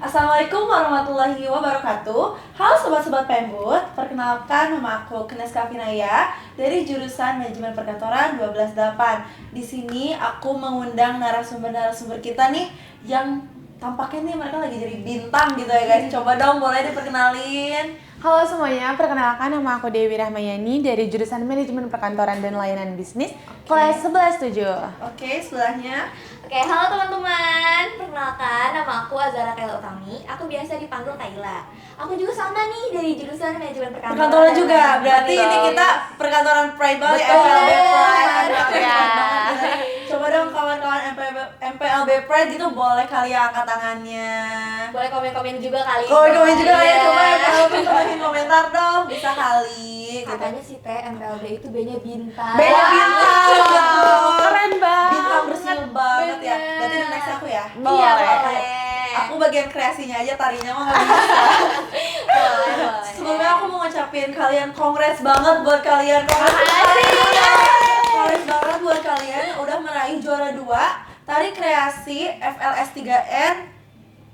Assalamualaikum warahmatullahi wabarakatuh. Halo sobat-sobat Pembut, perkenalkan nama aku Kneska Vinaya dari jurusan Manajemen Perkantoran 128. Di sini aku mengundang narasumber-narasumber kita nih yang tampaknya nih mereka lagi jadi bintang gitu ya guys. Coba dong boleh diperkenalin. Halo semuanya, perkenalkan nama aku Dewi Rahmayani dari jurusan Manajemen Perkantoran dan Layanan Bisnis, kelas 11-7. Oke, sebelahnya. Oke, halo teman-teman. Perkenalkan, nama aku Azara Kaila Utami. Aku biasa dipanggil Kaila. Aku juga sama nih dari jurusan Manajemen Perkantoran. Perkantoran juga, dan berarti Bisnis. ini kita perkantoran Pride banget ya, Betul. MPLB Pride. Ya. Coba dong kawan-kawan MPLB Pride gitu boleh kali ya angkat tangannya. Boleh komen-komen juga kali. Komen juga ya, Iya. coba MPLB cobain komentar dong, bisa kali. Gitu. Katanya sih Teh, MPLB itu B-nya bintang. Beda bintang, betul. Keren banget. Bintang bersih banget ya. Bener. Berarti next aku ya. Iya, Boleh. boleh. Aku bagian kreasinya aja, tarinya mah nggak bisa. boleh. Sebelumnya aku mau ngucapin kalian kongres banget buat kalian. Kongres banget buat kalian udah meraih juara 2 tari kreasi FLS 3N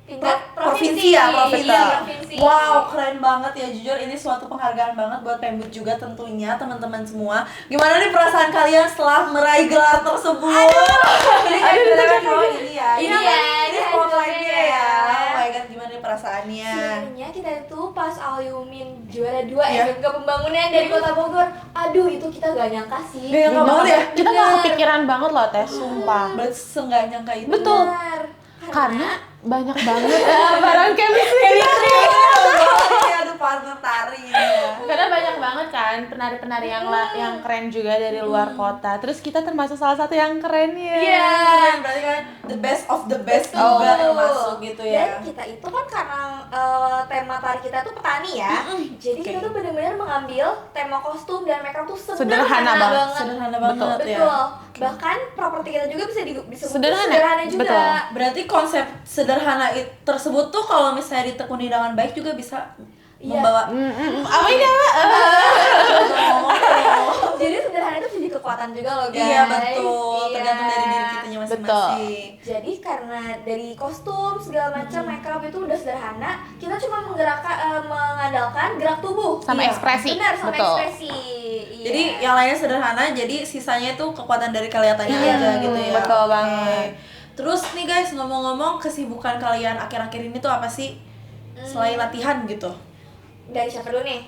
Tingkat provinsi ya, provinsi. Iya, provinsi. Wow, keren banget ya, jujur ini suatu penghargaan banget buat Pembut juga tentunya teman-teman semua. Gimana nih perasaan kalian setelah meraih gelar tersebut? Ini kan kita kan ini ya. Iya, ini iya, spotlightnya iya. ya. Oh my god, gimana nih perasaannya? Sebenarnya kita itu pas Aliumin juara 2 Iya. SMK Pembangunan dari Kota Bogor. Aduh, itu kita gak nyangka sih. Gak nyangka banget ya? Kita nggak kepikiran banget loh, Teh, sumpah. Berarti seenggak nyangka itu. Betul. Benar. Karena banyak banget barang chemistry. Aduh, partner tari ini ya. Karena banyak banget kan penari-penari yang keren juga dari luar kota. Terus kita termasuk salah satu yang keren ya. Iya. Keren, berarti kan the best of the best juga termasuk gitu ya. Dan kita itu kan karena tema tari kita tuh petani ya. Jadi kita tuh benar-benar mengambil tema kostum dan makeup tuh Sederhana banget. Sederhana banget ya. Betul. Bahkan properti kita juga bisa disebut Sederhana. sederhana juga. Betul. Berarti konsep sederhana tersebut tuh kalau misalnya ditekuni dengan baik juga bisa Iya. membawa Apa ini? Jadi sederhana itu jadi kekuatan juga loh guys. Iya betul, Iya. tergantung dari diri kitanya masing-masing. Jadi karena dari kostum segala macam makeup itu udah sederhana, kita cuma mengandalkan gerak tubuh Sama Iya. ekspresi. benar sama Betul. ekspresi. Iya. Jadi yang lainnya sederhana, jadi sisanya itu kekuatan dari kelihatannya Iya, aja gitu ya. betul Oke. banget. Terus nih guys, ngomong-ngomong kesibukan kalian akhir-akhir ini tuh apa sih? Selain latihan gitu. Dari siapa dulu nih?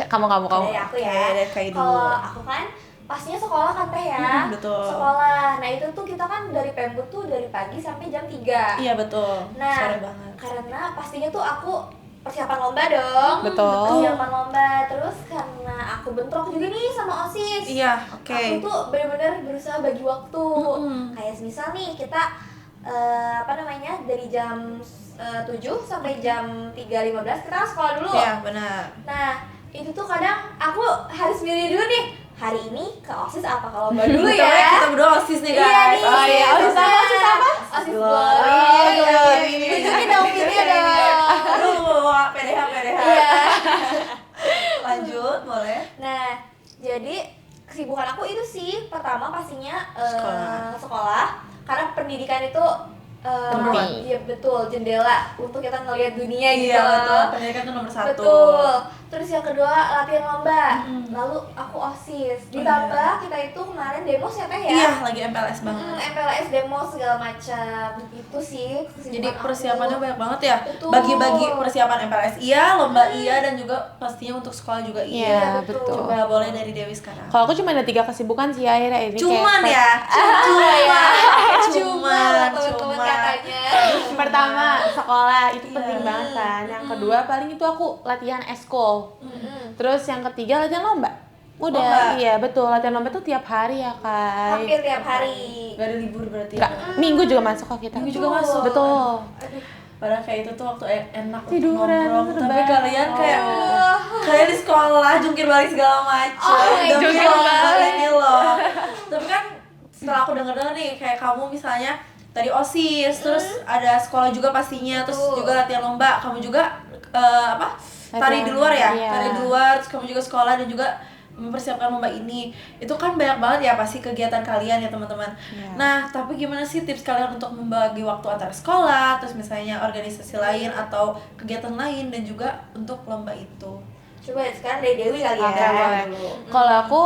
Kamu. Dari aku ya. Oke, dari Kai dulu. Kalau aku kan pastinya sekolah kan Teh ya. Betul. Sekolah. Nah, itu tuh kita kan dari Pembut tuh dari pagi sampai jam 3. Iya betul. Nah, Sore banget. karena pastinya tuh aku persiapan lomba dong. Betul. Persiapan lomba. Terus karena aku bentrok juga nih sama OSIS. Iya, oke. Aku tuh benar-benar berusaha bagi waktu. Mm-mm. Kayak misal nih kita dari jam 7 sampai jam 3.15 kita sekolah dulu. Iya, benar. Nah, itu tuh kadang aku harus milih dulu nih. Hari ini ke OSIS apa ke lomba dulu Kita ya? berdua OSIS nih Iya guys. nih. Oh iya, OSIS apa? OSIS apa? OSIS Glory. Glory. Glory. Tunjukin dong pilihnya dong. Aduh, PDH. Iya. Lanjut, boleh. Nah, jadi kesibukan aku itu sih pertama pastinya Sekolah. karena pendidikan itu Penting. iya betul, jendela untuk kita ngelihat dunia gitu. Iya, betul. Pendidikan itu nomor 1. Betul. Terus yang kedua latihan lomba. Mm-mm. Lalu aku OSIS. Oh, Ditambah kita itu kemarin demos ya Teh ya. Iya, lagi MPLS banget. MPLS demo segala macam. Itu sih kesibukan Jadi aku. persiapannya banyak banget ya. Betul. Bagi-bagi persiapan MPLS iya, lomba iya, dan juga pastinya untuk sekolah juga iya. Iya, betul. betul. Coba boleh dari Dewi sekarang. Kalau aku cuma ada 3 kesibukan sih akhirnya ini. Cuman kayak ya, Cuma teman-teman katanya. Pertama sekolah itu Iya. penting banget kan. Yang kedua paling itu aku latihan eskul. Terus yang ketiga latihan lomba. Udah, Lomba. iya betul, latihan lomba tuh tiap hari ya Kak. Hampir tiap hari. Gak ada libur berarti Enggak, ya. minggu juga masuk kok kita. Minggu juga masuk. Betul. Padahal kayak itu tuh waktu enak untuk Tiduran, nongkrong. Tapi rebahan. kalian kayak di sekolah jungkir balik segala macam. Oh my Demi God. lomba ini loh. Tapi kan setelah aku denger nih kayak kamu misalnya tadi OSIS, terus ada sekolah juga pastinya, terus Betul. juga latihan lomba. Kamu juga tari Latihan, di luar ya? iya. Tari di luar, terus kamu juga sekolah dan juga mempersiapkan lomba ini. Itu kan banyak banget ya pasti kegiatan kalian ya teman-teman. Nah, tapi gimana sih tips kalian untuk membagi waktu antara sekolah, terus misalnya organisasi lain atau kegiatan lain dan juga untuk lomba itu? Coba sekarang dari Dewi kali ya. Oke, boleh. Kalau aku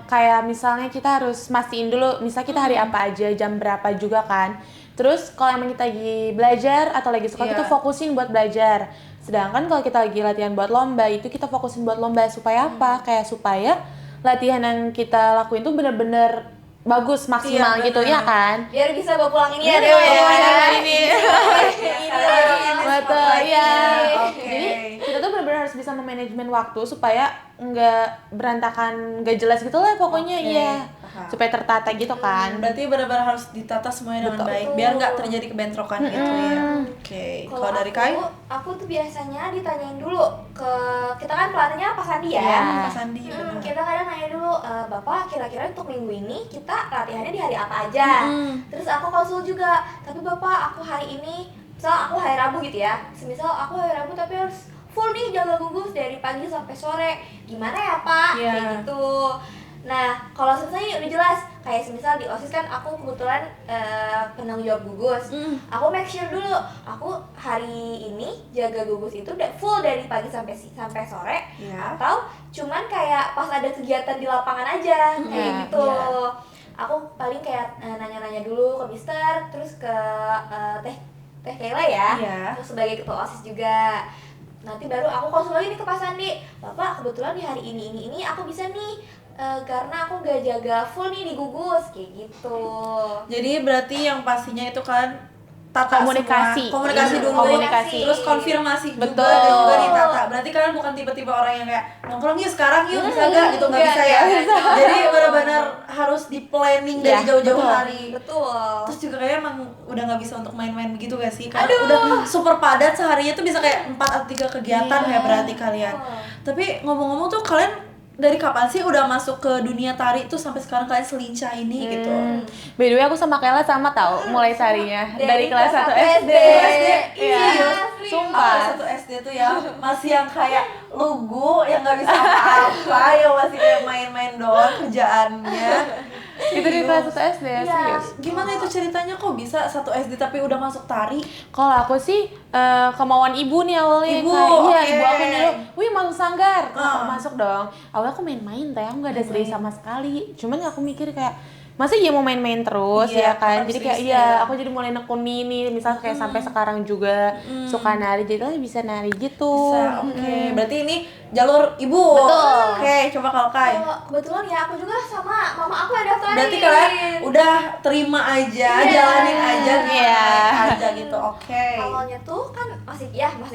kayak misalnya kita harus mastiin dulu, misal kita hari apa aja, jam berapa juga kan. Terus kalau emang kita lagi belajar atau lagi sekolah, kita fokusin buat belajar. Sedangkan kalau kita lagi latihan buat lomba, itu kita fokusin buat lomba supaya apa? Kayak supaya latihan yang kita lakuin tuh bener-bener bagus, maksimal gitu ya kan? Biar bisa bawa pulang ini ya Dewi ya. Ini. Betul ya. Jadi kita tuh benar-benar harus bisa memanajemen waktu supaya nggak berantakan, nggak jelas gitu lah pokoknya. Iya. Supaya tertata gitu kan. Berarti benar-benar harus ditata semuanya dengan baik biar nggak terjadi kebentrokan gitu ya. Oke. Kalau dari Kai? Aku tuh biasanya ditanyain dulu ke kita kan pelatihnya Pak Sandi ya. Iya. Pak Sandi. benar. Kita kadang nanya dulu, Bapak kira-kira untuk minggu ini kita latihannya di hari apa aja. Terus aku konsul juga, tapi Bapak aku hari ini, misal aku hari Rabu gitu ya. Semisal aku hari Rabu tapi harus full nih jaga gugus dari pagi sampai sore. Gimana ya Pak? Iya. Kayak gitu. Nah, kalau selesai udah jelas. Kayak semisal di OSIS kan aku kebetulan penanggung jawab gugus. Aku make sure dulu, aku hari ini jaga gugus itu udah full dari pagi sampai sore. Atau cuman kayak pas ada kegiatan di lapangan aja, kayak gitu. Aku paling kayak nanya-nanya dulu ke Mister, terus ke Teh Kayla ya. Terus sebagai ketua OSIS juga. Nanti baru aku konsul lagi nih ke Pak Sandi. Bapak, kebetulan di hari ini aku bisa nih karena aku gak jaga full nih di gugus, kayak gitu. Jadi berarti yang pastinya itu kan tata Komunikasi. komunikasi dulu, Komunikasi. terus konfirmasi Betul. juga dan juga ditata. Berarti kalian bukan tipe-tipe orang yang kayak nongkrong yuk sekarang yuk bisa gak gitu, nggak bisa ya. Jadi benar-benar harus di planning dari jauh-jauh hari. Betul. Terus juga kayak emang udah nggak bisa untuk main-main begitu gak sih? Karena udah super padat seharinya tuh bisa kayak 4 atau 3 kegiatan ya berarti kalian. Tapi ngomong-ngomong tuh kalian dari kapan sih udah masuk ke dunia tari tuh sampai sekarang kalian selincah ini gitu? By the way aku sama Kayla sama tahu mulai tarinya dari kelas 1 SD. Iya, Sumpah. Satu SD tuh ya masih yang kayak lugu yang nggak bisa apa-apa, yang masih kayak main-main doang kerjaannya. Itu dari kelas 1 SD ya, serius. Gimana itu ceritanya kok bisa 1 SD tapi udah masuk tari? Kalau aku sih kemauan ibu nih awalnya. Ibu, Iya, oke. ibu aku nyuruh, "Wih, masuk sanggar." Masuk dong. Awalnya aku main-main, teh aku nggak ada serius sama sekali. Cuman aku mikir kayak masa iya mau main-main terus ya kan, harus jadi kayak serius iya ya. aku jadi mulai nekuni nih, misalnya kayak sampai sekarang juga suka nari, jadi bisa nari gitu. Bisa, oke. Berarti ini jalur ibu. Betul. Oke, coba kalau Kai. Kebetulan ya aku juga sama mama aku yang daftarin. Berarti kalian udah terima aja, jalanin aja, aja gitu. Oke. Awalnya tuh kan masih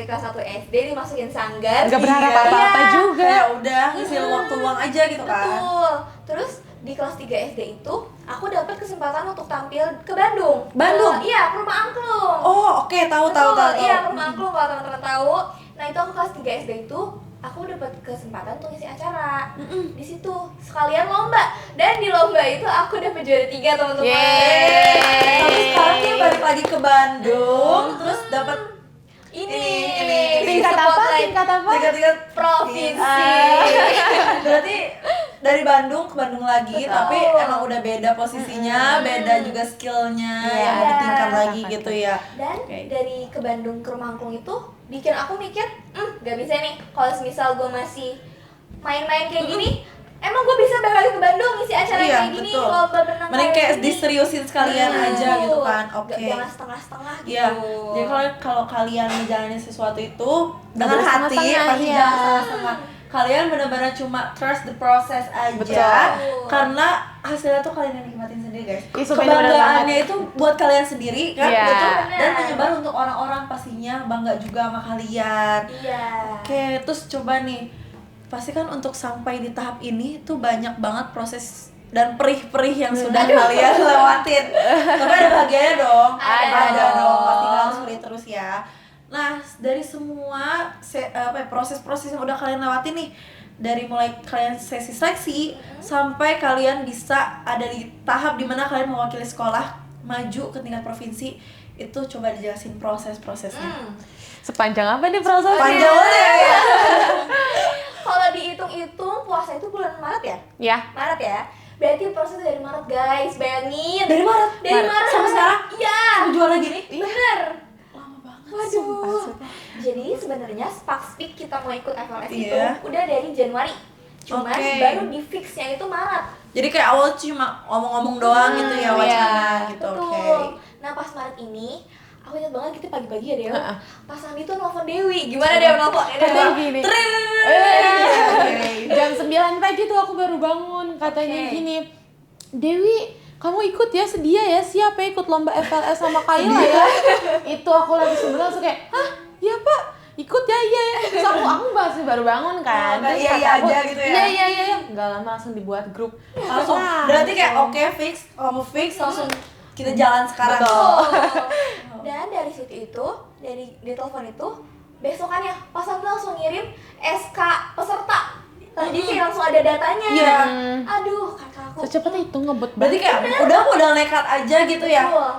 kelas 1 SD dimasukin sanggar. Nggak berharap Iya. apa-apa juga. Kayak udah ngisi waktu luang aja gitu kan. Betul. Terus di kelas 3 SD itu aku dapat kesempatan untuk tampil ke Bandung. Bandung? Iya, ke rumah angklung. Oh, oke, tahu. Iya, ke rumah angklung kalau teman-teman tahu. Nah, itu aku kelas 3 SD itu aku dapat kesempatan untuk ngisi acara. Di situ sekalian lomba, dan di lomba itu aku dapat juara 3, teman-teman. Yeay. Tapi sekarang dia balik lagi ke Bandung, terus dapat Ini Tingkat apa? Tingkat apa? tingkat provinsi. Berarti dari Bandung ke Bandung lagi, Betul. tapi emang udah beda posisinya, beda juga skillnya, yang Iya. ditingkat lagi gitu ya. Dan Oke. dari ke Bandung ke rumah angklung itu bikin aku mikir, gak bisa nih kalau misal gue masih main-main kayak gini, emang gue bisa balik lagi ke Bandung ngisi acara Iya, kayak gini, betul. lomba berenang Mending kayak gini. diseriusin sekalian aja gitu kan. Oke. Jangan setengah-setengah gitu. Iya. Jadi kalau kalian menjalani sesuatu itu dengan boleh hati, setengah-setengah, pasti iya. jangan setengah-setengah. Kalian benar-benar cuma trust the process aja. Betul. Karena hasilnya tuh kalian yang nikmatin sendiri, guys. Ih, sumpah ini bener Kebanggaannya itu buat kalian sendiri kan, Iya. gitu. Dan Bener. menyebar untuk orang-orang, pastinya bangga juga sama kalian. Iya. Oke, terus coba nih, pasti kan untuk sampai di tahap ini tuh banyak banget proses dan perih-perih yang sudah kalian lewatin. Tapi ada bahagianya dong. Ada dong. dong. Pasti nggak harus perih terus ya. Nah, dari semua proses-proses yang udah kalian lewatin nih, dari mulai kalian sesi seleksi sampai kalian bisa ada di tahap dimana kalian mewakili sekolah maju ke tingkat provinsi, itu coba dijelasin proses-prosesnya. Sepanjang apa nih prosesnya? Panjang banget ya. Kalau dihitung-hitung puasa itu bulan Maret ya? Ya. Maret ya? Berarti proses dari Maret guys, bayangin. Dari Maret? Dari Maret Sampai sekarang? Iya. Mau jual lagi nih? Bener. Lama banget. Waduh. Jadi sebenarnya Speak kita mau ikut FLS itu Iya. udah dari Januari. Cuman Oke. baru di fixnya itu Maret. Jadi kayak awal cuma ngomong-ngomong doang gitu ya wacana gitu. Betul. Oke. Nah pas Maret ini, aku ingat banget kita pagi-pagi ya Dew. Heeh. Pas Andi tuh nelfon Dewi. Gimana Dew nelfon? Katanya gini. Oke. Jam 9 pagi tuh aku baru bangun. Katanya Oke. gini, Dewi, kamu ikut ya, sedia ya, siapa ikut lomba FLS sama Kayla ya? Itu aku lagi sebelah langsung kayak, hah? Iya Pak, ikut ya, iya ya. Terus aku masih baru bangun kan. Oh, Terus iya, kata iya aku, aja gitu ya? Iya. Nggak lama langsung dibuat grup. Langsung. Ah, Berarti kayak langsung. oke fix, kamu fix langsung kita jalan sekarang. Betul. Dan dari situ itu, dari di telepon itu, besokannya pas Andi langsung ngirim SK peserta. Tadi sih langsung ada datanya. Iya. Aduh, kata aku. Secepatnya itu ngebut Berarti banget. kayak udah modal nekat aja gitu ya. Betul.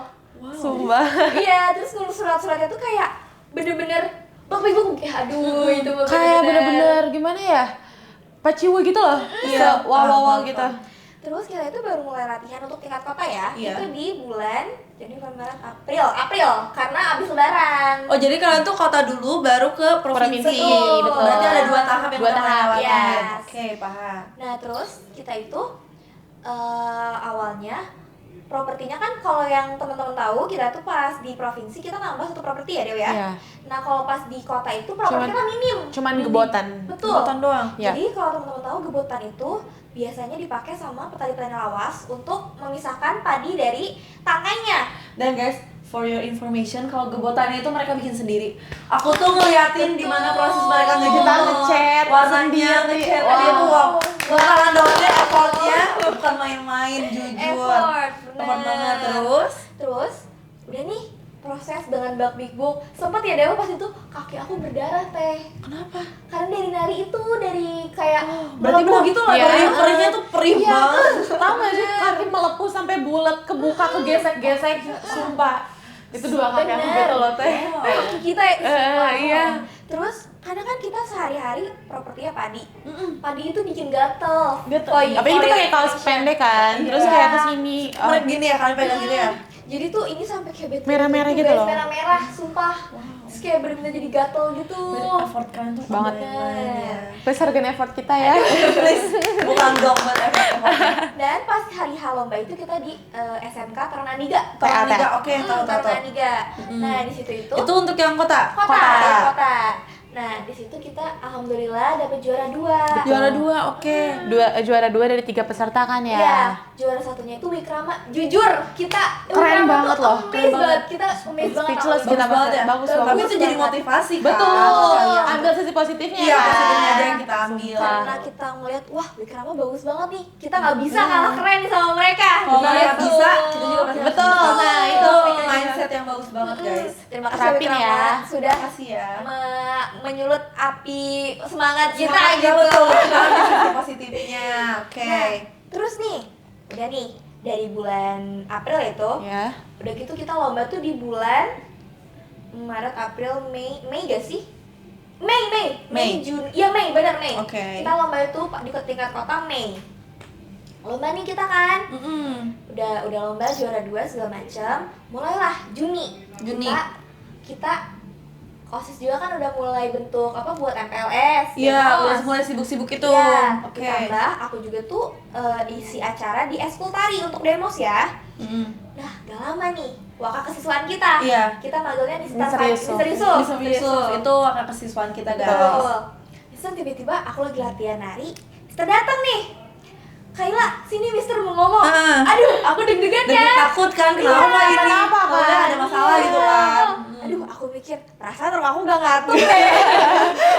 Sumpah. Iya, terus ngurus surat-suratnya tuh kayak bener-bener bak-bak ya aduh itu Kayak bener-bener gimana ya? Paciwa gitu loh. Iya, Wow paham. gitu. Terus kita itu baru mulai latihan untuk tingkat kota ya. Iya. Itu di bulan jadi Maret April karena abis lebaran. Oh jadi kalian tuh kota dulu baru ke provinsi. Provinsi, betul. Berarti ada 2 tahap yang Dua kalian tahap, lewatin. yes. Oke, paham. Nah terus kita itu awalnya propertinya kan kalau yang teman-teman tahu kita tuh pas di provinsi kita nambah 1 properti ya Dew ya. Iya. Nah kalau pas di kota itu properti Cuman- kita minim. Cuman gebotan. Betul. Gebotan doang. Ya. Jadi kalau teman-teman tahu gebotan itu biasanya dipakai sama petani-petani lawas untuk memisahkan padi dari tangkainya. Dan guys, for your information, kalau gebotannya itu mereka bikin sendiri. Aku tuh ngeliatin di mana proses mereka Kita ngejemur, ngecat warnanya sendiri. ngecat, Wow. dia tuh wow. Bakalan daunnya effortnya bukan main-main jujur. Effort, Effort bener. banget terus. Terus udah nih proses dengan bak big-book. Sempet ya Dewa pas itu kaki aku berdarah teh. Kenapa? Karena dari nari itu dari kayak Berarti melepuh mau gitu lah, Iya. perihnya tuh perih Iya, banget. tahu gak sih kaki melepuh sampai bulat, kebuka, kegesek-gesek, sumpah. Itu 2 kaki aku Bener. gitu loh teh. Kaki kita ya. Iya. Terus kadang kan kita sehari-hari propertinya padi. Padi itu bikin gatel. Gatel. Tapi itu pakai kaos pendek kan, terus Iya. kayak kesini. Mereka gini ya, kalian pegang gitu ya. Jadi tuh ini sampai kayak bete Merah-merah gitu guys, loh. merah-merah, sumpah. Terus kayak bener-bener jadi gatel gitu. Effort kalian tuh Banget. main-main ya. Please hargain effort kita ya. Please, bukan dong buat effort. Dan pas hari lomba itu kita di SMK Tarananiga. Tarananiga, oke, tahu. Tarananiga. Nah, di situ itu Itu untuk yang kota? kota. Nah, di situ kita alhamdulillah dapat juara 2. Juara 2, oke. Juara 2 dari 3 peserta kan ya. Iya, juara satunya itu Wikrama. Jujur, kita Keren Wikrama banget tuh loh, amazed keren banget. banget. Kita amazed banget. Speechless sama kita Wikrama. Bagus banget ya. Bagus Tapi banget. itu jadi motivasi kan. Betul. Kalian. Ambil sisi positifnya Iya, kan. positifnya aja yang kita ambil. Karena kita ngeliat, wah Wikrama bagus banget nih. Kita nggak bisa kalah keren nih sama mereka. Kalau mereka Gitu. bisa, kita juga pasti Betul. bisa. Nah, itu itu mindset yang bagus banget guys. Terima kasih Terapin Wikrama ya. sudah Makasih ya. menyulut api semangat kita Semangat, gitu. betul. Kita ambil sisi positifnya. Oke. Nah, terus nih, udah nih dari bulan April itu, Ya. udah gitu kita lomba tuh di bulan Maret, April, Mei gak sih? Mei, Juni, iya Mei, bener Mei. Oke. Kita lomba itu di tingkat kota Mei. Lomba nih kita kan, udah lomba juara 2 segala macam. Mulailah Juni. Juni. Kita OSIS juga kan udah mulai bentuk apa buat MPLS. Iya, Demos. udah mulai sibuk-sibuk itu. Iya, Oke. ditambah aku juga tuh isi acara di Eskul Tari untuk demos ya. Nah, gak lama nih, waka kesiswaan kita. Iya. Kita magelnya di Misteriusum. Misteriusum itu akan kesiswaan kita guys. Betul. Terus tiba-tiba aku lagi latihan nari, Mister datang nih. Kayla, sini Mister mau ngomong. Aduh, aku deg-degan Dan ya. takut kan, kenapa ini? kenapa kan? Soalnya ada masalah gitu kan. Aduh, aku mikir, perasaan rumah aku gak ngatur deh.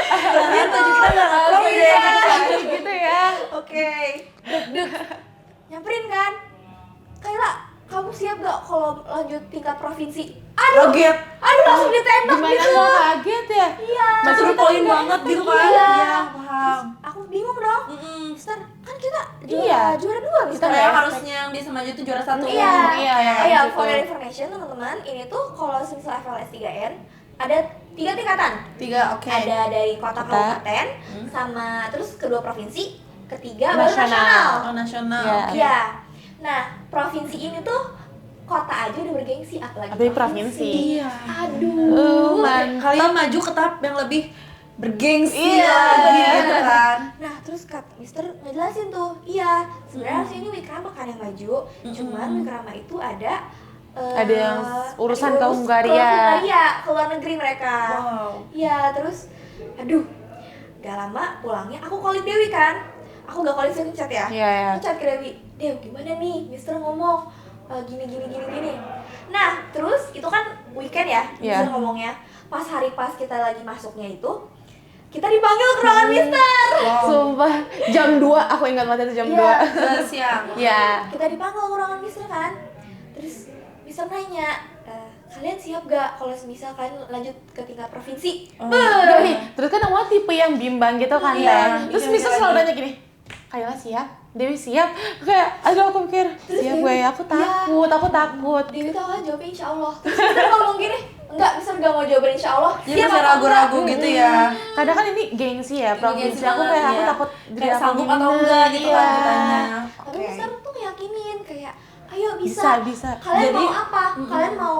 Ternyata kita nggak ngatur deh. Gitu ya. Oke. Deg-deg. Nyamperin kan. Kayla, kamu siap gak kalau lanjut tingkat provinsi? Kaget. Aduh langsung ditembak Gimana gitu. mau kaget ya? Iya. Masih Kita poin udah- banget gitu kan? Iya. Iya, paham. Aku bingung dong. Mister, kan kita Iya. juara 2 Mister. Kita Kayak nggak harusnya yang bisa maju itu juara 1. Iya. Iya, Oh ya, gitu. for your information teman-teman, ini tuh kalau misal FLS 3N ada 3 tingkatan. 3, oke. Ada dari kota Kota. kabupaten, sama terus kedua provinsi, ketiga baru Nasional. nasional. Oh, nasional. Iya. Oke. Iya. Nah, provinsi ini tuh kota aja udah bergengsi, apalagi Apalagi provinsi. Iya. Aduh. Kalian maju ke tahap yang lebih bergengsi Iya. lagi gitu kan. Nah, terus kata Mister ngejelasin tuh, iya, sebenarnya harusnya ini Wikrama kan yang maju, cuman Wikrama itu ada Ada yang urusan ke urus Hungaria. ke luar negeri mereka. Wow. Iya, terus aduh, gak lama pulangnya aku callin Dewi kan. Aku gak callin sih, chat ya. Iya, iya. Aku chat ke Dewi, "Dew, gimana nih? Mister ngomong gini. Nah, terus itu kan weekend ya, Iya. Mister ngomongnya. Pas kita lagi masuknya itu, kita dipanggil ke ruangan Mister. Sumpah, jam 2, aku ingat banget itu jam Iya. 2. Siang. Iya. Kita dipanggil ke ruangan Mister kan. Terus Mister nanya, kalian siap gak kalau misalkan lanjut ke tingkat provinsi? Udah nih, terus kan awal tipe yang bimbang gitu kan, Iya, Teh. Terus mikir-mikir Mister selalu lagi. nanya gini, Kayla siap? Dewi siap? Kayak, aduh aku mikir, siap gue, aku takut. Dewi tau kan jawabnya insya Allah. Terus Mister ngomong gini, enggak, Mister gak mau jawaban insya Allah. Jadi Siap masih apa ragu-ragu enggak? gitu ya. Kadang kan ini gengsi ya, provinsi. Gengsi Aku banget, kayak, aku iya. takut Kayak jadi aku sanggup gimana, atau enggak gitu kan iya. ditanya. Tapi Oke. Mister tuh yakinin kayak, ayo bisa. Bisa. Kalian Jadi, mau apa? Kalian mau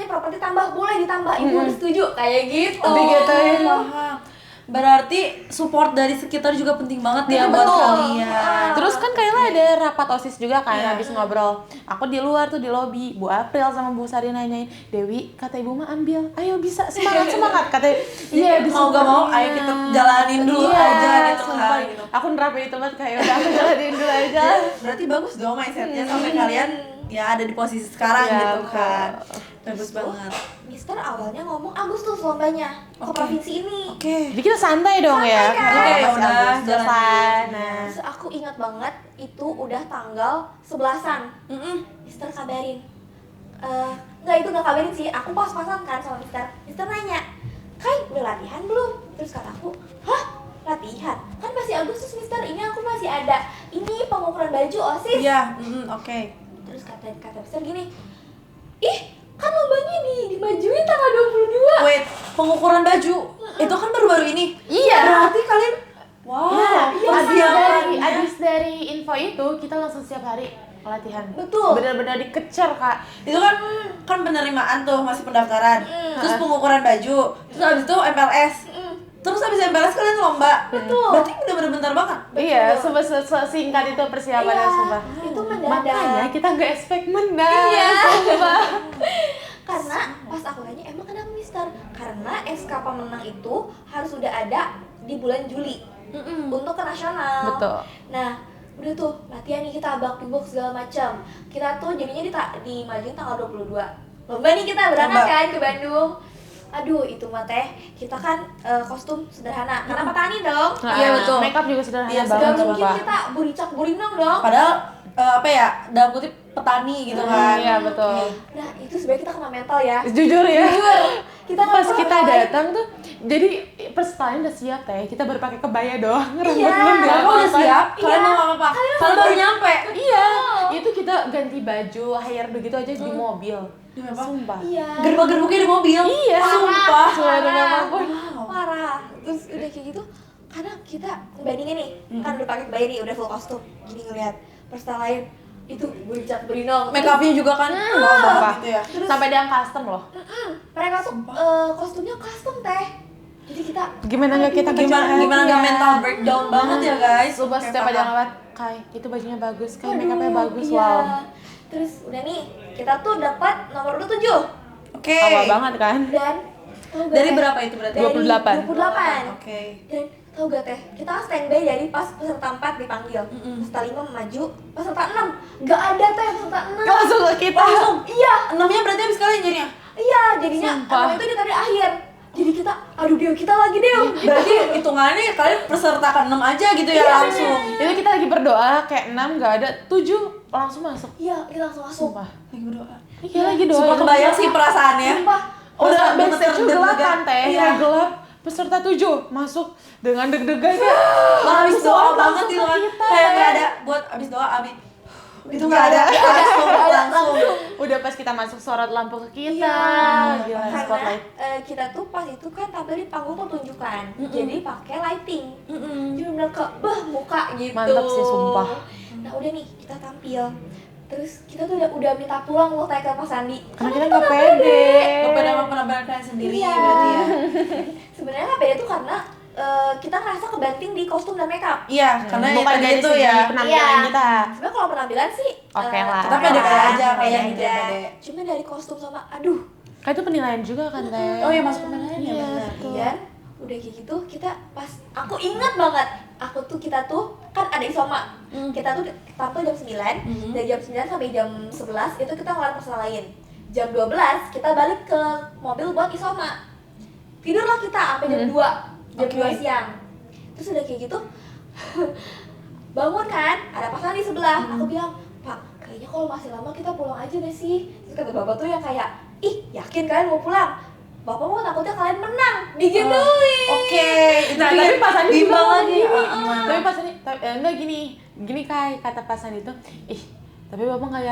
properti tambah, boleh ditambah. Ibu udah setuju kayak gitu. Digituin. Paham. Berarti support dari sekitar juga penting banget ya buat Betul. kalian. Terus kan Kayla ada rapat OSIS juga kan, Iya. habis ngobrol. Aku di luar tuh di lobi, Bu April sama Bu Sari nanyain, Dewi, kata Ibu mah ambil, ayo bisa, semangat. Kata, iya mau gak mau, ayo kita jalanin dulu aja gitu sumpah. kan. Gitu. Aku nerapin itu banget, kayak udah aku jalanin dulu aja. Berarti bagus dong mindsetnya sampai kalian ya ada di posisi sekarang Iya, gitu kan. betul. Bagus banget. Mister awalnya ngomong Agustus lombanya ke Oke. provinsi ini. Oke. Jadi kita santai dong ya. Santai kan? Kayak Oke, masih udah, Agustus jalanin. kan. Nah. Terus aku ingat banget itu udah tanggal 11-an. Mister kabarin. Enggak, itu gak kabarin sih. Aku pas-pasan kan sama Mister. Mister nanya, "Kai, udah latihan belum?" Terus kata aku, "Hah? Latihan? Kan masih Agustus, Mister. Ini aku masih ada. Ini pengukuran baju OSIS." Iya, oke. Terus kata Mister gini, "Ih, kan lombanya dimajuin tanggal 22." Wait, pengukuran baju itu kan baru-baru ini. Iya. Berarti kalian wow, persiapan. Abis dari info itu, kita langsung setiap hari latihan. Betul. Benar-benar dikejar, Kak. Itu kan penerimaan tuh, masih pendaftaran. Terus pengukuran baju, terus habis itu MPLS. Terus habis MPLS kalian lomba. Betul. Berarti udah bener-bentar banget. Iya, singkat itu persiapannya, Iya, sumpah. itu mendadak. Makanya kita nggak expect menang. Iya. Sumpah. Karena pas aku tanya, emang kenapa Mister? Karena SK pemenang itu harus udah ada di bulan Juli untuk ke nasional. Betul. Nah, udah tuh latihan nih kita bakti-box segala macam. Kita tuh jadinya dimajuin tanggal 22. Lomba nih kita berangkat Lomba. kan ke Bandung. Aduh, itu mah teh, kita kan kostum sederhana. Karena petani dong. Iya, betul. Makeup juga sederhana Iya, banget, Gak mungkin sumpah. kita buricak burinong dong. Padahal apa ya, dalam kutip petani gitu kan. Iya, betul. Nah, itu sebenarnya kita kena mental ya. Jujur ya. Jujur, kita nggak Pas pernah kita ngelain. datang tuh, jadi persetalian udah siap Teh. Kita baru pakai kebaya doang. Rambut Iya. belum Bapak udah diapa-apain. siap, kalian Iya. mau apa? Kalian baru nyampe. Iya, itu kita ganti baju, hair begitu aja di mobil. Demi apa? Sumpah. Iya. Gerbang-gerbangnya di mobil. Iya, Sumpah. Sumpah, demi apapun. Wow. Parah. Terus udah kayak gitu, karena kita bandingin nih, kan udah pakai kebaya nih, udah full kostum. Gini ngeliat persetalian itu buricak burinong. Make upnya juga kan wow banget gitu ya. Sampai ada yang custom loh. Mereka tuh kostumnya custom teh. Jadi kita Gimana nggak kita Gimana nggak mental breakdown banget ya guys. Sumpah Kayak setiap ada yang paham. lewat, Kai, itu bajunya bagus, Kai, Aduh, make upnya bagus, iya. wow. Terus udah nih, kita tuh dapat nomor 27. Oke. Awal banget kan? Dan tau gak Dari teh? berapa itu berarti? Dari 28. 28. Oke. Dan tau gak teh, kita kan standby dari pas peserta 4 dipanggil. Peserta 5 maju, peserta 6 gak ada teh peserta 6. Langsung ke kita. Langsung. Iya, Enamnya berarti habis kalian jadinya. iya, jadinya Sumpah. 6 itu ditarik akhir. Jadi kita, aduh Dew, kita lagi Dew. Berarti hitungannya kalian peserta ke-6 aja gitu ya Iya, langsung. Itu kita lagi berdoa, kayak 6 nggak ada, 7 langsung masuk. Iya, kita langsung masuk. Sumpah. Lagi berdoa. Iya lagi doa. Sumpah kebayang sih perasaannya. Sumpah. Udah Perasaan backstage gemeter gelap deg-degan. kan Teh, Iya. udah gelap. Peserta 7 masuk dengan deg-degan kayak Malah habis doa langsung banget ke gitu kan. kita, Kayak Teh. nggak ada buat habis doa abis Itu nggak ada langsung. Udah pas kita masuk sorot lampu ke kita. Iya, Gila, karena spotlight. kita tuh pas itu kan tampil di panggung pertunjukan, jadi pakai lighting, jadi bener ke muka gitu. Mantap sih, sumpah. Nah udah nih kita tampil, terus kita tuh udah minta pulang loh kayak ke Pak Sandi. Karena kita nggak pede. Gak pada sama penampilan kalian sendiri Iya. berarti ya. Sebenarnya nggak pede tuh karena kita ngerasa kebanting di kostum dan makeup. Iya, karena yang bukan tadi dari itu segi ya. penampilan Iya. kita. Sebenarnya kalau penampilan sih Oke lah. Kita pede-pede aja, pede kayak gitu, aja. pede. Cuma dari kostum sama aduh. Kayak itu penilaian juga kan, Teh. Oh iya, masuk penilaian ya, Iya, benar. betul. Dan udah kayak gitu kita pas aku ingat banget kita tuh kan ada isoma. Kita tuh tampil jam 9, dari jam 9 sampai jam 11 itu kita ngelar personal lain. Jam 12 kita balik ke mobil buat isoma. Tidurlah kita sampai jam 2, jam 2 siang. Terus udah kayak gitu bangun kan, ada pasangan di sebelah. Aku bilang, "Pak, kayaknya kalau masih lama kita pulang aja deh sih." Terus kata bapak tuh yang kayak, "Ih, yakin kalian mau pulang? Bapak mau takutnya kalian menang." Digituin. Oke, itu Nah, bikin tapi pas Andi bimbang juga lagi. Tapi pas Andi, enggak gini Kai, kata pas Andi itu, tapi bapak nggak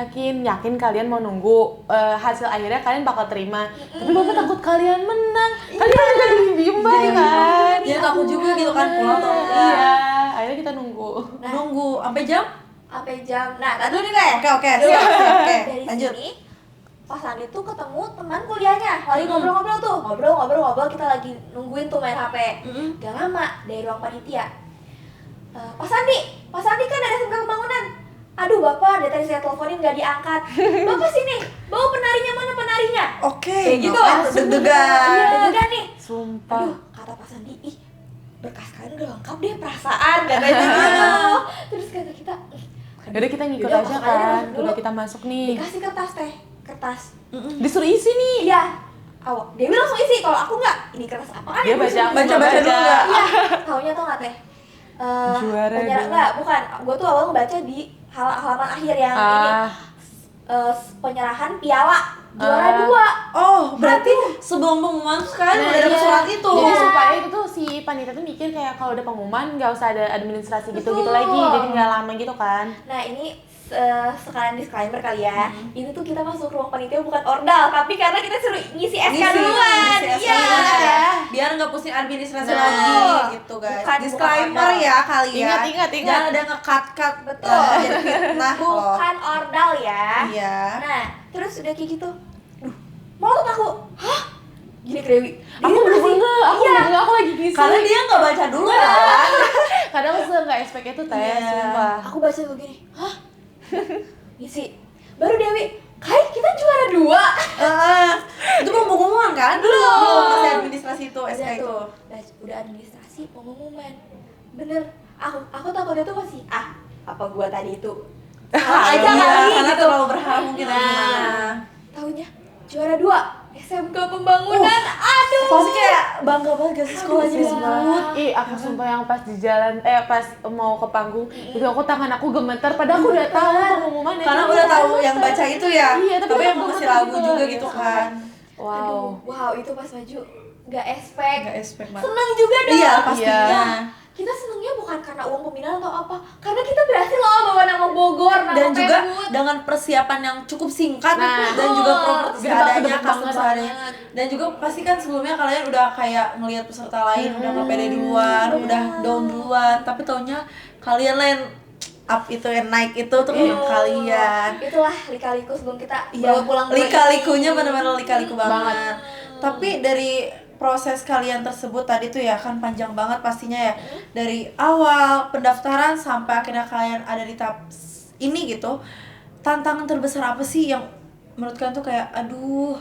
yakin kalian mau nunggu hasil akhirnya kalian bakal terima. Tapi bapak takut kalian menang, kalian juga bimbang kan? Dia takut juga gitu kan pulang atau enggak. Iya, akhirnya kita nunggu. Nah, Nunggu sampai jam? sampai jam. Nah, tadi dulu nih, Teh. Oke, siap. Oke, Dari lanjut. sini Pas Andi tuh ketemu teman kuliahnya, lagi ngobrol-ngobrol tuh, ngobrol, kita lagi nungguin tuh main HP. Gak lama dari ruang panitia. Pak Sandi kan ada SMK Pembangunan. Aduh bapak, dari tadi saya teleponin gak diangkat. Bapak sini, bawa penarinya, mana penarinya? Oke, Kayak gitu. deg-degan. Iya, deg-degan nih. Sumpah. Aduh, kata Pak Sandi, berkas kalian udah lengkap deh perasaan katanya gitu. Terus kata kita, Yaudah kita ngikut Yaudah, aja masuk aja kan, dulu. udah kita masuk nih. dikasih kertas Teh, kertas. Disuruh isi nih. Iya. Awak, Dewi langsung isi. Kalau aku nggak, ini kertas apa kan? Dia baca Baca dulu nggak? Iya. Taunya tau nggak Teh? Juara Penyerang dua. nggak? Bukan. Gue tuh awal ngebaca di halaman akhir yang ini. Penyerahan piala juara 2. Oh, berarti sebelum pengumuman tuh kalian udah dapat iya. surat itu. Jadi supaya itu tuh si panitia tuh mikir kayak kalau udah pengumuman nggak usah ada administrasi gitu-gitu Betul. lagi, jadi nggak lama gitu kan. Nah ini sekalian disclaimer kali ya. Ini tuh kita masuk ruang panitia bukan ordal, tapi karena kita suruh ngisi SK duluan. ngisi SK Iya. duluan ya. Biar nggak pusing administrasi Betul. lagi gitu guys. Bukan Disclaimer ordal. ya kalian. Ingat. Jangan ada nge-cut Betul. jadi fitnah loh. Bukan ordal ya. Iya. Nah, terus udah kayak gitu. Duh, melotot aku. Hah? Gini ke Dewi. Aku bener-bener, aku lagi ngisi. Karena dia nggak baca dulu kan. Kadang suka nggak expect itu Teh, Iya. sumpah. Aku baca begini. Hah? Ngisi. Baru Dewi, Kai kita juara 2. Itu belum pengumuman kan? Belum. Masih administrasi itu SK Udah itu. tuh. Udah administrasi pengumuman. Bener. Aku takutnya tuh masih apa gua tadi itu salah aja Iya, kali karena gitu. terlalu berharap mungkin Nah. gimana. Taunya juara 2 SMK Pembangunan. Aduh. Pasti kayak bangga banget gak sih sekolahnya Aduh, disebut. Ih, aku sumpah yang pas di jalan, pas mau ke panggung, itu aku tangan aku gemetar, padahal aku udah tahu pengumumannya. Karena Cuma udah aku tahu gemetar. yang baca itu ya. Iya, Tapi yang aku masih gemetar lagu gitu. juga Iya, gitu sumpah. kan. Wow. Wow, itu pas maju gak expect. Gak expect banget. Seneng juga dong. Iya, pastinya. Iya. Kita senengnya bukan karena uang pembinaan atau apa, karena kita berhasil loh bawa nama Bogor, nama Dan juga Pemut. dengan persiapan yang cukup singkat Nah, dan juga proper gede seadanya, banget custom banget. seadanya. Dan juga pasti kan sebelumnya kalian udah kayak ngelihat peserta lain udah nggak pede duluan, udah down duluan, tapi taunya kalian lain up itu yang naik itu tuh kalian. Itulah lika-liku sebelum kita Iya, bawa pulang lika-likunya benar-benar lika-liku banget. Banget. Tapi dari proses kalian tersebut tadi tuh ya kan panjang banget pastinya ya. Dari awal pendaftaran sampai akhirnya kalian ada di tahap ini gitu. Tantangan terbesar apa sih yang menurut kalian tuh kayak aduh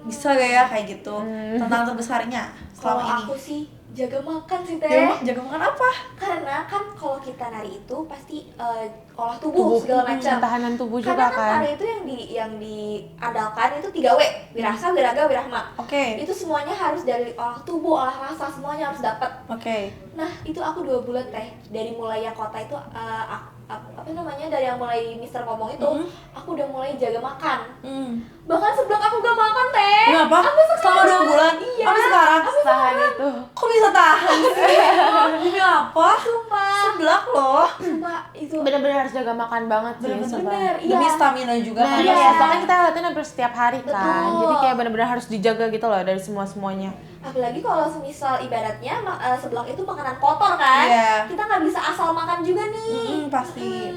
bisa gak ya kayak gitu. Tantangan terbesarnya Kalau selama ini. aku sih jaga makan sih Teh. Jaga makan apa? Karena kan kalau kita nari itu pasti olah tubuh segala macam. Tahanan tubuh Karena juga kan kan. tari itu yang diandalkan itu 3W, wirasa, wiraga, wirahma. Oke. Itu semuanya harus dari olah tubuh, olah rasa, semuanya harus dapat. Oke. Nah, itu aku 2 bulan Teh. Dari mulai yang kota itu apa namanya, dari yang mulai Mister ngomong itu, aku udah mulai jaga makan. Bahkan sebelum aku gak makan Teh. Kenapa? Selama 2 bulan? Iya. Sampai sekarang? Tahan itu. Kok bisa tahan sih? Ini apa? Sumpah. Seblak loh. Sumpah itu. Bener-bener bener-bener harus jaga makan banget sih. Bener-bener, iya. Demi stamina juga Nah, kan. iya, Iya. soalnya kita latihan hampir setiap hari kan. Betul. Jadi kayak bener-bener harus dijaga gitu loh dari semua-semuanya. Apalagi kalau semisal ibaratnya seblak itu makanan kotor kan, Iya. kita nggak bisa asal makan juga nih. Pasti.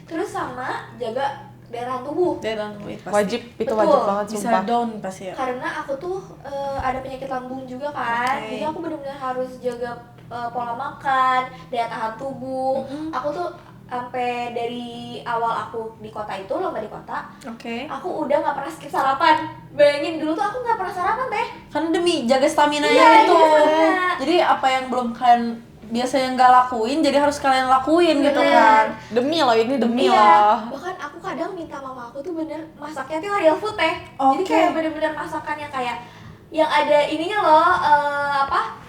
Terus sama jaga daya tahan tubuh. Dia tubuh itu pasti. Wajib, itu Betul. wajib banget Bisa sumpah. down pasti ya. Karena aku tuh ada penyakit lambung juga kan, Oke. jadi aku benar-benar harus jaga pola makan, daya tahan tubuh. Aku tuh sampai dari awal aku di kota itu, lomba di kota, Oke. aku udah nggak pernah skip sarapan. Bayangin dulu tuh aku nggak pernah sarapan teh. Kan demi jaga stamina Iya, itu. jaga stamina. Jadi apa yang belum kalian biasanya nggak lakuin, jadi harus kalian lakuin gitu Bener. kan. Demi loh, ini demi Iya, loh. bahkan aku kadang minta mama aku tuh bener masaknya tuh real food teh. Jadi Oke. kayak bener-bener masakan yang kayak yang ada ininya loh, apa?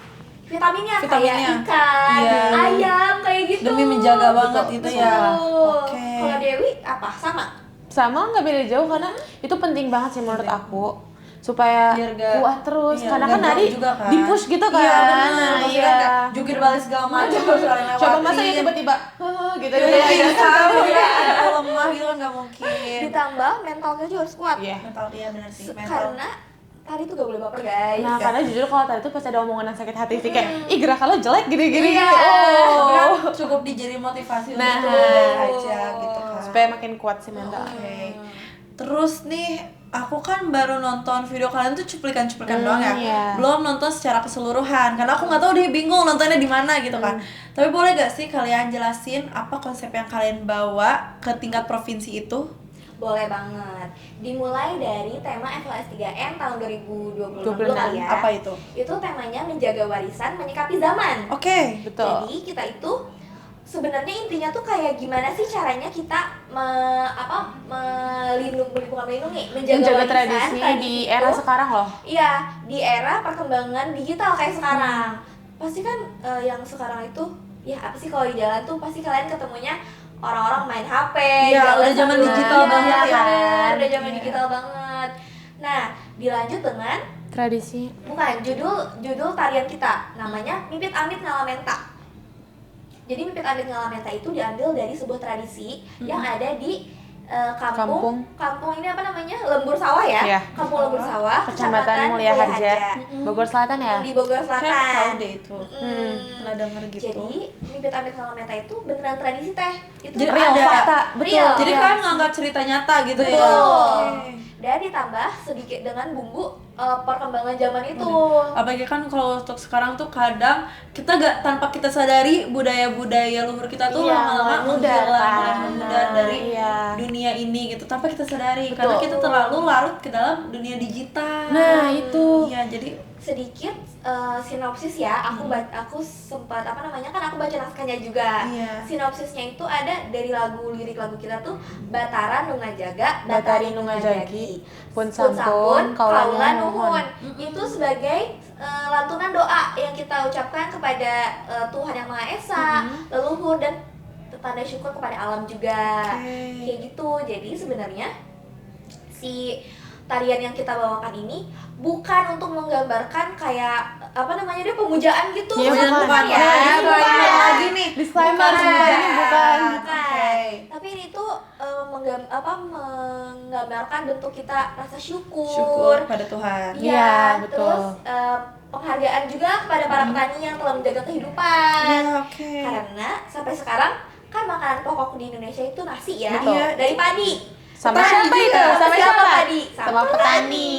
Vitaminnya kayak Vitaminnya. ikan, Iya. ayam kayak gitu. Demi menjaga banget itu ya. Betul. Oke. Kalau Dewi apa? Sama? Sama nggak beda jauh karena itu penting banget sih menurut aku supaya Biar nggak- kuat terus. iya, Karena nggak kan drop Nari juga kan. di push gitu kan. Iya, bener. Nah, Maksudnya iya. kayak jungkir balik segala macam harus kalian lewatin. Coba masa ya tiba-tiba gitu Iya, gitu. iya, tahu ya. Ada lemah gitu kan nggak mungkin. Ditambah mentalnya juga harus kuat. Iya. Mental iya benar sih. Mental. Karena tadi tuh gak boleh baper guys. Nah, karena jujur kalau tadi tuh pasti ada omongan yang sakit hati sih kayak, ih gerakan lo jelek gini-gini. Iya. Kan Oh. cukup dijadi motivasi Nah. untuk belajar aja gitu kan. Supaya makin kuat sih mental. Oke. Terus nih, aku kan baru nonton video kalian tuh cuplikan-cuplikan doang ya. Iya. Belum nonton secara keseluruhan karena aku nggak tahu deh, bingung nontonnya di mana gitu kan. Tapi boleh gak sih kalian jelasin apa konsep yang kalian bawa ke tingkat provinsi itu? Boleh banget. Dimulai dari tema FLS 3N tahun 2026 dulu 26. kali ya. Apa itu? Itu temanya menjaga warisan, menyikapi zaman. Oke. Betul. Jadi kita itu sebenarnya intinya tuh kayak gimana sih caranya kita melindungi, menjaga warisan, tradisi di era itu. sekarang loh. Iya, di era perkembangan digital kayak sekarang. Pasti kan yang sekarang itu ya apa sih, kalau di jalan tuh pasti kalian ketemunya orang-orang main HP. Iya, jalan udah zaman sambil- digital Iya, banget ya. bener, udah zaman Iya. digital banget. Nah, dilanjut dengan Tradisi. bukan judul tarian kita, namanya Mipit Amit Ngalamenta. Jadi Mipit Amit Ngalamenta itu diambil dari sebuah tradisi yang ada di kampung ini apa namanya, Lembur Sawah ya. Iya. Kampung Lembur Sawah, Kecamatan Mulia Harja, Bogor Selatan ya. di Bogor Saya tahu Selatan. deh itu. Mm. Pernah denger gitu. Jadi Mipit Amit Ngalamenta itu beneran tradisi teh. Itu Jadi Real ada fakta, betul. Real. Jadi Iya. kalian nganggap cerita nyata gitu ya. Betul. Oke. Dan ditambah sedikit dengan bumbu perkembangan zaman itu. Apalagi kan kalau untuk sekarang tuh kadang kita gak, tanpa kita sadari budaya-budaya luhur kita tuh Iya, lama-lama mulai mudar menghilang, kan. mulai mengudar dari Iya. dunia ini gitu tanpa kita sadari. Betul. Karena kita terlalu larut ke dalam dunia digital. Nah, itu. Iya, jadi Sedikit sinopsis ya, aku sempat kan aku baca naskahnya juga. Iya. Sinopsisnya itu ada dari lirik lagu kita tuh, Bataran Nungajaga, Batari Nungajagi, Pun Sampun, Kaula Kaulan Nuhun. Itu sebagai lantunan doa yang kita ucapkan kepada Tuhan Yang Maha Esa, leluhur, dan tanda syukur kepada alam juga. Oke. Kayak gitu. Jadi sebenarnya si tarian yang kita bawakan ini bukan untuk menggambarkan kayak dia pemujaan gitu. Iya, bukan. ya. Nah, ini Bukan. lagi nih. Disclaimer sebenarnya bukan. Bukan. Oke. Tapi ini tuh menggambarkan bentuk kita rasa syukur. Syukur pada Tuhan. Iya, betul. Terus penghargaan juga kepada para petani yang telah menjaga kehidupan. Iya, oke. Karena sampai sekarang kan makanan pokok di Indonesia itu nasi ya. Betul. Iya, dari padi. Sama Petani siapa juga. itu? Sama siapa? Padi. Sama petani.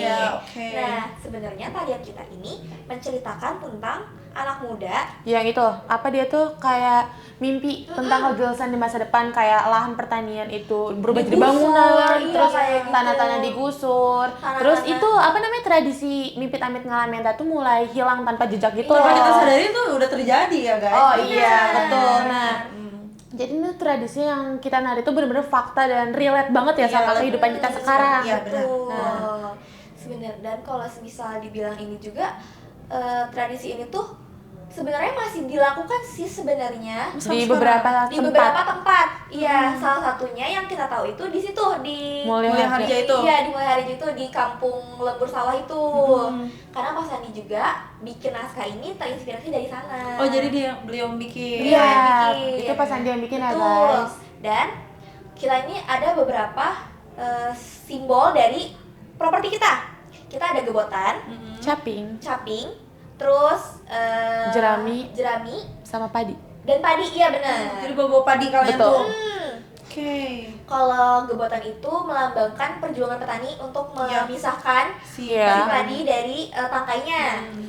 Iya, oke. Nah, sebenarnya tarian kita ini menceritakan tentang anak muda. Yang itu, apa dia tuh kayak mimpi tentang kejelasan di masa depan, kayak lahan pertanian itu berubah jadi Digusur, bangunan, iya, terus kayak gitu. tanah-tanah digusur, Tanah-tanah. terus itu apa namanya tradisi Mipit Amit Ngalamenta tuh mulai hilang tanpa jejak gitu Tanpa loh. kita sadari tuh udah terjadi ya, guys. Oh Benar. iya, betul. Nah, Hmm. jadi ini tradisi yang kita nari itu bener-bener fakta dan relate banget ya sama Iya, kehidupan kita sekarang. Iya, benar. Betul. Sebenarnya, dan kalau misal dibilang ini juga tradisi ini tuh sebenarnya masih dilakukan sih sebenarnya Di beberapa di tempat. beberapa tempat. Iya, salah satunya yang kita tahu itu di situ di Mulia Harja itu. Iya, di Mulia Harja itu di kampung Lembur Sawah itu. Hmm. Karena Pak Sandi juga bikin naskah ini terinspirasi dari sana. Oh, jadi beliau bikin. Iya, Iya, bikin. itu Pak Sandi yang bikin ya, Betul. guys. Dan kita ini ada beberapa simbol dari properti kita. Kita ada gebotan, Caping caping, terus Jerami. jerami, sama padi. dan padi. Iya benar. Jadi bawa padi kalian Betul. tuh. Hmm. Oke. Kalau gebotan itu melambangkan perjuangan petani untuk Iya. memisahkan Iya. padi dari tangkainya.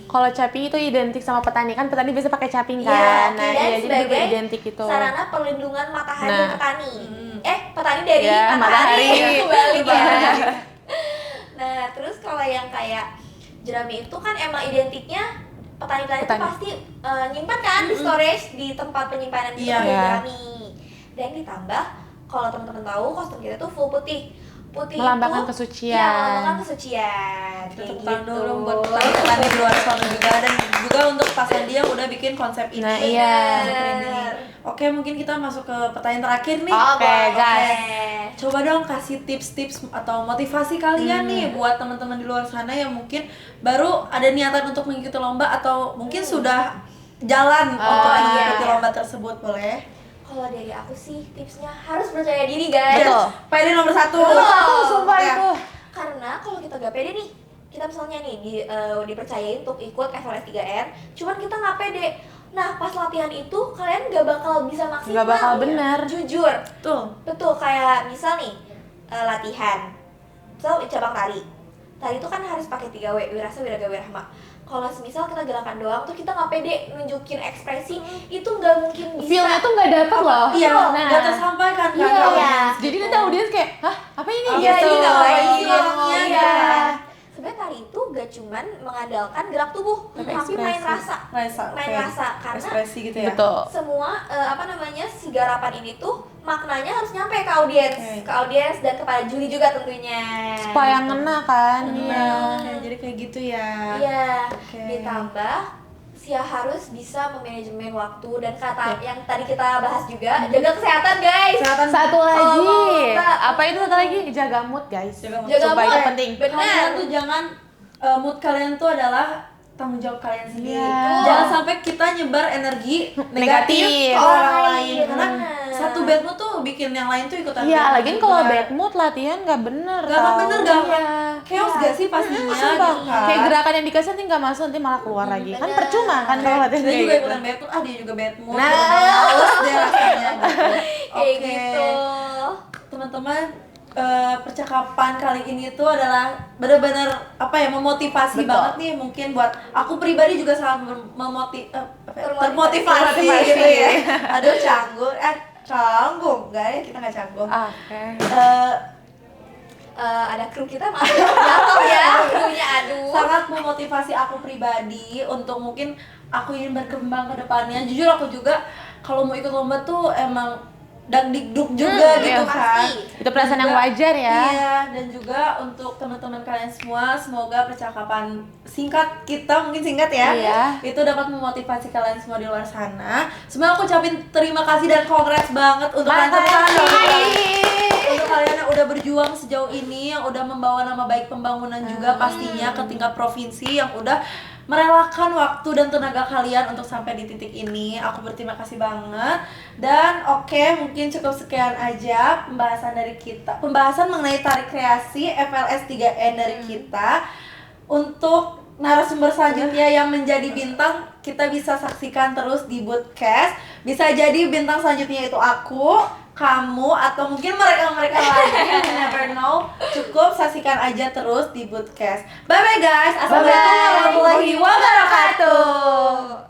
Kalau caping itu identik sama petani, kan petani biasa pakai caping Iya, kan. Nah, dan iya jadi juga sebagai identik itu. Sarana perlindungan matahari Nah. petani. Petani dari Ya, matahari. matahari. Kebalik ya. Nah, terus kalau yang kayak jerami itu kan emang identiknya petani-petani itu Petani. pasti nyimpan kan di storage di tempat penyimpanan gitu Iya. dari Iya. jerami. Dan ditambah kalau teman-teman tahu kostum kita tuh full putih. Putih Melambangkan itu kesucian. Iya, melambangkan kesucian. Kita Kayak tepuk tangan gitu. dulu buat petani-petani di luar sana juga, dan juga untuk Pak Sandi yang udah bikin konsep ini. Nah, iya. Konsep ini. Oke, mungkin kita masuk ke pertanyaan terakhir nih. Oke, guys. Oke. Coba dong kasih tips-tips atau motivasi kalian nih buat teman-teman di luar sana yang mungkin baru ada niatan untuk mengikuti lomba atau mungkin sudah jalan untuk iya. mengikuti lomba tersebut, boleh? Kalau dari aku sih tipsnya harus percaya diri guys. Betul. Pede nomor 1. Betul, sumpah Ya. itu. Karena kalau kita gak pede nih, kita misalnya nih dipercayain untuk ikut FLS 3N, cuman kita nggak pede. Nah pas latihan itu kalian gak bakal bisa maksimal. Nggak bakal ya. benar. Jujur, Tuh. betul kayak misal nih latihan, misal cabang tari. Tari itu kan harus pakai 3W, wirasa, wiraga, wirahma. Kalau semisal kita gerakan doang tuh kita nggak pede nunjukin ekspresi, itu nggak mungkin bisa. Feel-nya tuh nggak dapet loh. Iya, Nah. nggak tersampaikan kan Iya. ke audiens Jadi gitu. nanti audiens kayak, hah apa ini? Iya, gitu. ini ngapain Iya, sih iya. orangnya? Iya. Sebenarnya tari itu gak cuman mengandalkan gerak tubuh, Tapi tapi main ekspresi. rasa. Main kayak rasa, karena ekspresi gitu ya. Betul. semua si garapan ini tuh maknanya harus nyampe ke audiens, dan kepada juri juga tentunya. Supaya ngena kan. Iya. Oke, jadi kayak gitu ya. Iya. Oke. Ditambah harus bisa memanajemen waktu dan kata yang tadi kita bahas juga, jaga kesehatan guys. Kesehatan Satu lagi. Mbak. Apa itu satu lagi? Jaga mood, guys. Jaga mood. Jaga Sumpah mood. itu penting. Benar. Kalian tuh jangan mood kalian tuh adalah tanggung jawab kalian sendiri. Iya. Jangan sampai kita nyebar energi negatif Negatif. ke orang lain, Benar. karena satu bad mood tuh bikin yang lain tuh ikutan. Iya, bad mood lagian juga. kalau bad mood latihan nggak bener. Gak akan tau. bener, gak akan Iya. chaos gak sih pastinya Sumpah, gitu kan. kayak gerakan yang dikasih nanti nggak masuk, nanti malah keluar lagi. Kan bener. percuma kan kalau latihan Dia kayak juga gitu. ikutan bad mood, dia juga bad mood. Nah. Males deh rasanya gitu. Kayak Oke. gitu. Teman-teman, percakapan kali ini tuh adalah benar-benar memotivasi Betul. banget nih, mungkin buat aku pribadi juga sangat termotivasi Termotivasi. gitu ya. Aduh, canggung enggak ya, kita nggak canggung. Oke. Ada kru kita masuk jatuh ya, krunya aduh. Sangat memotivasi aku pribadi untuk mungkin aku ingin berkembang ke depannya. Jujur aku juga kalau mau ikut lomba tuh emang dangdikduk juga gitu iya. kan. Pasti. Itu perasaan yang wajar ya. Iya, dan juga untuk teman-teman kalian semua, semoga percakapan singkat kita, mungkin singkat ya, Iya. itu dapat memotivasi kalian semua di luar sana. Semoga aku ucapin terima kasih dan congrats banget untuk kalian semua. Untuk kalian yang udah berjuang sejauh ini, yang udah membawa nama baik pembangunan juga pastinya ke tingkat provinsi, yang udah merelakan waktu dan tenaga kalian untuk sampai di titik ini. Aku berterima kasih banget. Dan oke, mungkin cukup sekian aja pembahasan dari kita. Pembahasan mengenai tarik kreasi FLS 3N dari kita. Untuk narasumber selanjutnya yang menjadi bintang, kita bisa saksikan terus di Bootcast. Bisa jadi bintang selanjutnya itu aku, kamu, atau mungkin mereka-mereka lain, you never know. Cukup saksikan aja terus di Bootcast. Bye bye guys. Assalamualaikum warahmatullahi wabarakatuh.